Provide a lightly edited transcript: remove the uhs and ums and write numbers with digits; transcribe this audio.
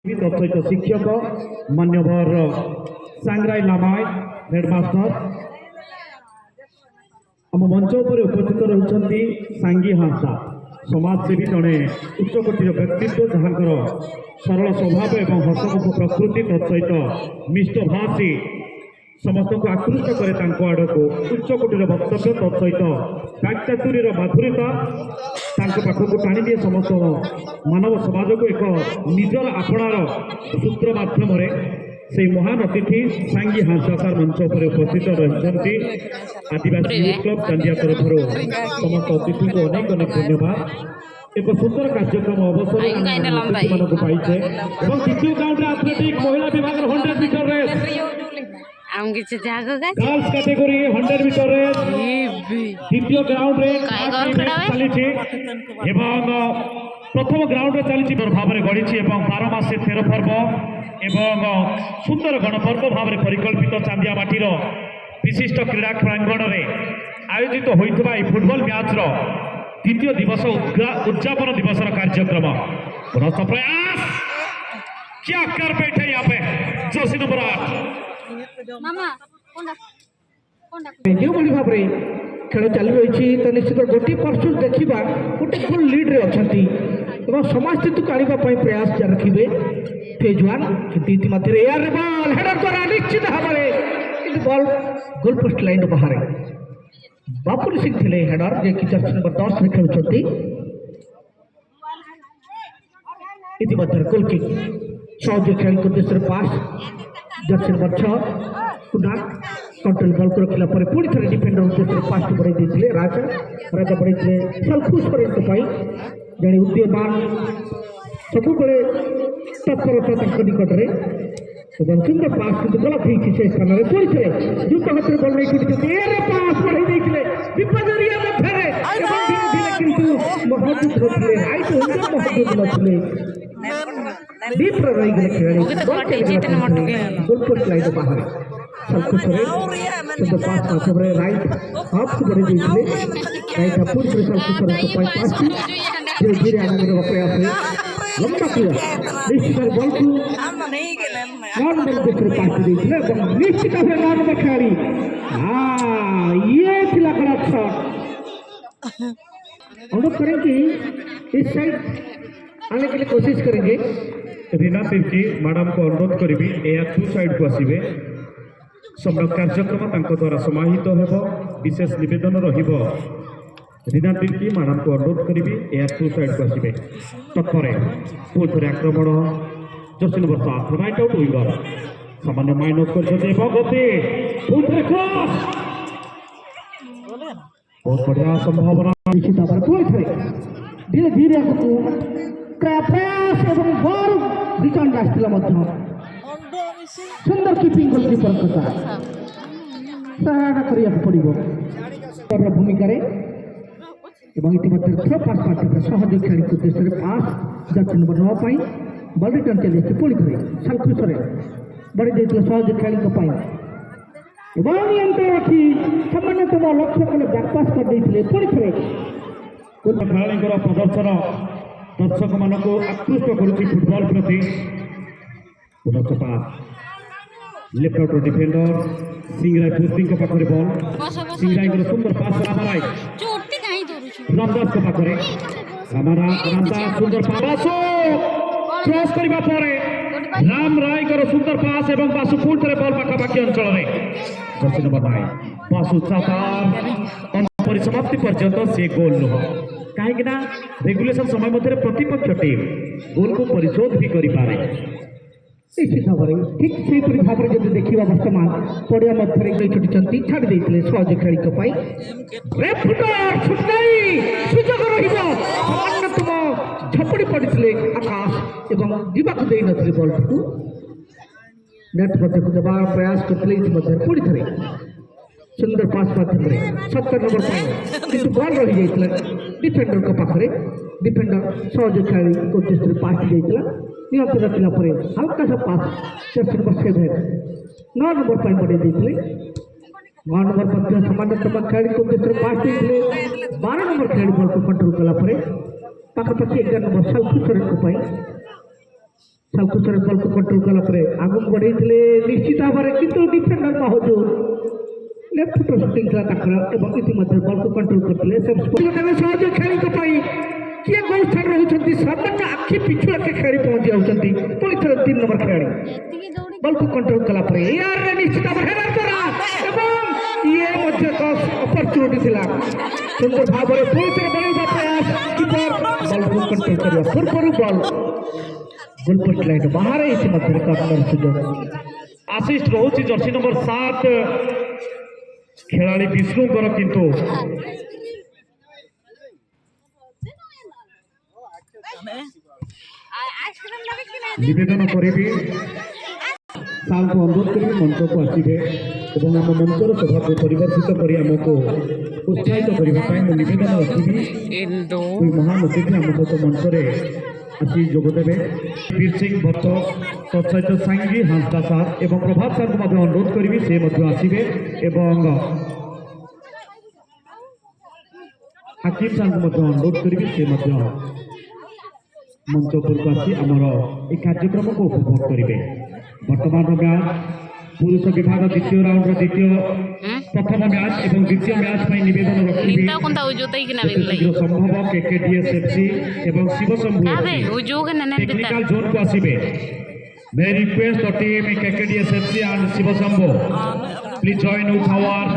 तत्सहित शिक्षक मान्यवर सांग्राई लामाय हेडमास्टर आम मंच पर उपस्थित रही सांगी हांसा समाजसेवी जड़े उच्चकोटीर व्यक्तित्व जहांकर सरल स्वभाव एवं हसमुख प्रकृति तत्सहित मिष्ट भाषी समस्त को आकृष्ट करे आड़ को उच्चकोटीर वक्तव्य तत्सहित काकचातुरीर माधुर्यता पाखक टाणी दिए समस्त मानव समाज को एक निजर आपणार सूत्र माध्यम से महान अतिथि सांगी हांसाकार मंच पर उपस्थित रही आदिवासी यूथ क्लब चांदिया तरफ समस्त अतिथि को अनेक अनेक धन्यवाद। एक सुंदर कार्यक्रम अवसर पाइछे द्वितीय राउंड एथलेटिक महिला विभाग 100 metre race girls category 100 metre race द्वितीय ग्राउंड रे चली प्रथम ग्राउंड चली भाव में गढ़ी 12 मासे 13 पर्व एवं सुंदर गणपर्व भाव में परिकल्पित चांदिया माटीर विशिष्ट क्रीड़ा प्रांगण में आयोजित होता फुटबॉल मैच द्वितीय दिवस उद्यापन दिवस कार्यक्रम पुनः प्रयास क्या कर बैठे यहाँ पे जर्सी नंबर 8 जो भाव में खेल चली रही तो निश्चित गोटे परस्यूट देखा गोटे फुल लीड रे अच्छा समाज स्थित काढ़ापी प्रयास रखिए फेज 1 किंतु मध्य एयर बॉल हेडर द्वारा निश्चित भाव में बॉल गोल पोस्ट लाइन बाहर बापुल सिंह थे हेडर जे कि जर्सी नंबर 10 में खेलुंट इतिमध्य गोल किक सहयोग खेल उद्देश्य पास जर्सी नंबर 6 पुनः कंट्रोल बॉल को रखला पुणी थे डिफेंडर उद्देश्य पास बढ़ाई राजा राजा बढ़ाई सल्खुश जड़े उद्यमान सब तत्परता निकट में सुंदर पास किंतु गलत होती से स्थान में पुणी थे द्रुत हाथ बल नहीं पास बढ़ाई विपजरिया मध्य किंतु महजूद नथिले राइट विंगर महजूद नथिले दीप्र रही खेल गोलपोस्ट लाइन बाहर सल्कुशरे सुंदर पास माध्यम राइट हाफ को बढ़ी राइट पूरी तरह सल्कुशरे को पास धीरे धीरे आगे का प्रयास लंबा किया निश्चित बॉल को 9 नंबर दूसरे पास निश्चित भाव 9 नंबर खिलाड़ी ये थिला गलत शॉट अनुरोध करेंगे इस साइड आने के लिए कोशिश करेंगे रीना तिर्की मैडम को अनुरोध करी टू साइड को आसवे सम्यक कार्यक्रम द्वारा समाहित हो विशेष निवेदन रीना तिर्की मैडम को अनुरोध करी टू साइड को आसवे तत्पर पुणी आक्रमण Jersey number 7 right out winger सामान्य माइनस कर बहुत बढ़िया संभावना निश्चित भाव पुणी धीरे धीरे प्रयास एवं बॉल रिटर्न आसला सुंदर कीपिंग गोलकीपर कथा सहायता करिया पड़ो भूमिका इतिमध्य थ्रो पास माध्यम सहयोग खेल उद्देश्य पास जर्सी नंबर 9 बल रिटर्न चली पुणी थे सल्खुशरे बढ़ी सहयोग खेल नियंत्रण रखी सामान्यतम लक्ष्य कले बैकपास करते पुणी थे खेलाड़ी प्रदर्शन दर्शक मान आकृष्ट करुच्ची फुटबॉल प्रति पुनः लेफ्ट आउट डिफेंडर सिंगराई फुर्ती पाखे बॉल सिंगराई सुंदर पास रामराय रामदास को पाखे रामदास सुंदर पास क्रॉस करने राम राय सुंदर पास एवं बासु पुणी थे बॉल पाखापाखि अंचल में जर्सी नंबर 9 बासु चापार परिसमाप्ति पर्यंत से गोल नुह कहीं रेगुलेशन समय मध्य प्रतिपक्ष टीम गोल को परिशोध भी करें निश्चित भाव में ठीक से भाव में जब देखा बर्तमान पड़िया मध्य छुटी छाड़ी सहयोग खेल सामान्यतम झपड़ी पड़े आकाश एवं जीवाक दे नी बॉल को नेट मध्य देवार प्रयास करते पुणी थे सुंदर पास माध्यम 70 नंबर किंतु बॉल रही जाता डिफेंडर को पाखे डिफेंडर सहयोग खेल उद्देश्य पास जाता नियंत्रण रखला हल्का सा पास जर्सी नंबर 7 9 नंबर पर बढ़े 9 नंबर पर सामान्यतम खेल उद्देश्य पास देते 12 नंबर खेल बॉल को कंट्रोल कला पाखापाखि 11 नंबर सल्खुशरे को ସାଲକୁସରେ ବଲକୁ କଣ୍ଟ୍ରୋଲ କଲା ପରେ ଆଗକୁ ବଢ଼େଇଥିଲେ ନିଶ୍ଚିତ ଭାବରେ କିନ୍ତୁ ଡିଫେଣ୍ଡର ମହଜୁଦ ଲେଫ୍ଟ ଫୁଟର ସୁଟିଂ ଥିଲା ତାଙ୍କର ଏବଂ ଇତିମଧ୍ୟରେ ବଲକୁ କଣ୍ଟ୍ରୋଲ କରିଥିଲେ ସହଜ ଖେଳିଙ୍କ ପାଇଁ କିଏ କୋଉ ସ୍ଥାନରେ ରହୁଛନ୍ତି ସାମାନ୍ୟ ଆଖି ପିଛୁଳାକେ ଖେଳି ପହଞ୍ଚି ଯାଉଛନ୍ତି ପୁଣି ଥରେ 3 ନମ୍ବର ଖେଳାଳି ବଲକୁ କଣ୍ଟ୍ରୋଲ କଲା ପରେ ଏଆରରେ ନିଶ୍ଚିତ ଭାବରେ ହେରାର ଦ୍ୱାରା ଏବଂ ଇଏ ମଧ୍ୟ ଏକ ଅପରଚ୍ୟୁନିଟି ଥିଲା ସୁନ୍ଦର ଭାବରେ ପୁଣି ଥରେ ବଳେଇବା ପ୍ରୟାସ କିପର ବଲକୁ କଣ୍ଟ୍ରୋଲ କରିବା ପୂର୍ବରୁ ବଲ୍ ଗୋଲପୋଷ୍ଟ ଲାଇନ୍ ବାହାରେ ଇତିମଧ୍ୟରେ କର୍ଣ୍ଣର ସୁଯୋଗ ଆସିଷ୍ଟ ରହୁଛି ଜର୍ସି ନମ୍ବର 7 ଖେଳାଳି ବିଷ୍ଣୁଙ୍କର କିନ୍ତୁ ନିବେଦନ କରିବି ସାର୍ଙ୍କୁ ଅନୁରୋଧ କରିବି ମଞ୍ଚକୁ ଆସିବେ ଏବଂ ଆମ ମଞ୍ଚର ସଭାକୁ ପରିବର୍ତ୍ତିତ କରି ଆମକୁ ଉତ୍ସାହିତ କରିବା ପାଇଁ ମୁଁ ନିବେଦନ ରଖିବି ଦୁଇ ମହାନ ଅତିଥି ଆମ ସହିତ ମଞ୍ଚରେ ଆସି ଯୋଗଦେବେ ବୀର ସିଂ ଭଟ୍ଟ ତତ୍ସହିତ ସାଙ୍ଗୀ ହାଁସଦା ସାର୍ ଏବଂ ପ୍ରଭାତ ସାର୍ଙ୍କୁ ମଧ୍ୟ ଅନୁରୋଧ କରିବି ସେ ମଧ୍ୟ ଆସିବେ ଏବଂ ହାକିମ ସାର୍ଙ୍କୁ ମଧ୍ୟ ଅନୁରୋଧ କରିବି ସେ ମଧ୍ୟ ମଞ୍ଚ ଉପରକୁ ଆସି ଆମର এই କାର୍ଯ୍ୟକ୍ରମକୁ ଉପଭୋଗ କରିବେ ବର୍ତ୍ତମାନର ମ୍ୟାଚ୍ ପୁରୁଷ ବିଭାଗ ଦ୍ୱିତୀୟ ରାଉଣ୍ଡର ପ୍ରଥମ ମ୍ୟାଚ୍ ଏବଂ ଦ୍ୱିତୀୟ ମ୍ୟାଚ୍ ପାଇଁ ନିବେଦନ ରଖିବି ଶୀଘ୍ର ସମ୍ଭବ KKDSFC ଏବଂ ଶିବଶମ୍ଭୁ ଟେକ୍ନିକାଲ ଜୋନ୍କୁ ଆସିବେ May request the team KKDSFC and Shiva Shambhu please join with our